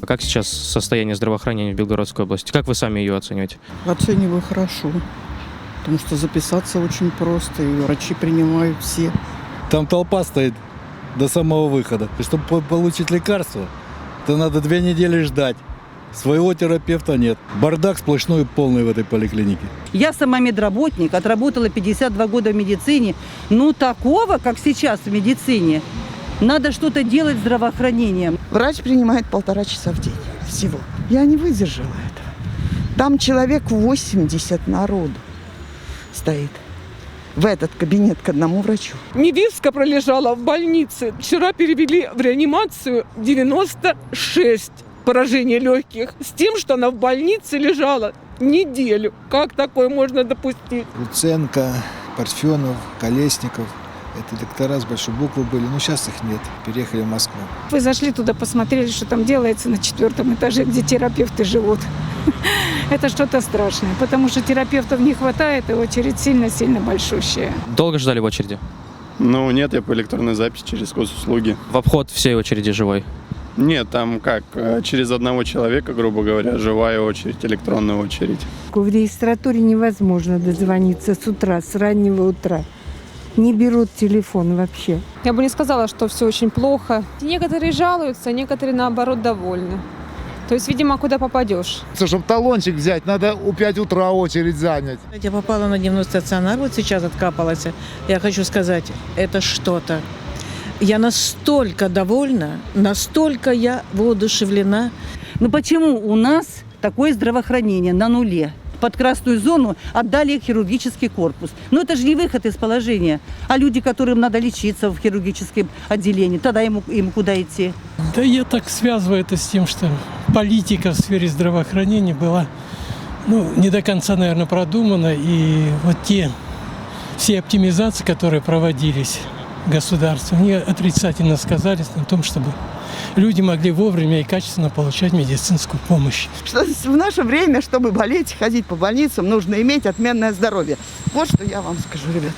Как сейчас состояние здравоохранения в Белгородской области? Как вы сами ее оцениваете? Оцениваю хорошо, потому что записаться очень просто, и врачи принимают все. Там толпа стоит до самого выхода. И чтобы получить лекарство, то надо 2 недели ждать. Своего терапевта нет. Бардак сплошной и полный в этой поликлинике. Я сама медработник, отработала 52 года в медицине. Ну, такого, как сейчас в медицине, надо что-то делать с здравоохранением. Врач принимает 1,5 часа в день всего. Я не выдержала этого. Там человек 80 народу стоит в этот кабинет к одному врачу. Невестка пролежала в больнице. Вчера перевели в реанимацию 96 поражений легких. С тем, что она в больнице лежала неделю. Как такое можно допустить? Луценко, Парфенов, Колесников. Это доктора с большой буквы были, но сейчас их нет. Переехали в Москву. Вы зашли туда, посмотрели, что там делается на 4-м этаже, где терапевты живут. Это что-то страшное, потому что терапевтов не хватает, и очередь сильно-сильно большущая. Долго ждали в очереди? Ну, нет, я по электронной записи через госуслуги. В обход всей очереди живой? Нет, там как, через одного человека, грубо говоря, живая очередь, электронная очередь. В регистратуре невозможно дозвониться с утра, с раннего утра. Не берут телефон вообще. Я бы не сказала, что все очень плохо. Некоторые жалуются, некоторые, наоборот, довольны. То есть, видимо, куда попадешь. Чтобы талончик взять, надо у 5 утра очередь занять. Я попала на дневной стационар, вот сейчас откапалась. Я хочу сказать, это что-то. Я настолько довольна, настолько я воодушевлена. Но почему у нас такое здравоохранение на нуле? Под красную зону отдали хирургический корпус. Но это же не выход из положения. А люди, которым надо лечиться в хирургическом отделении, тогда им куда идти? Да я так связываю это с тем, что политика в сфере здравоохранения была не до конца, наверное, продумана. И вот все оптимизации, которые проводились государством, они отрицательно сказались на том, чтобы люди могли вовремя и качественно получать медицинскую помощь. В наше время, чтобы болеть, ходить по больницам, нужно иметь отменное здоровье. Вот что я вам скажу, ребят.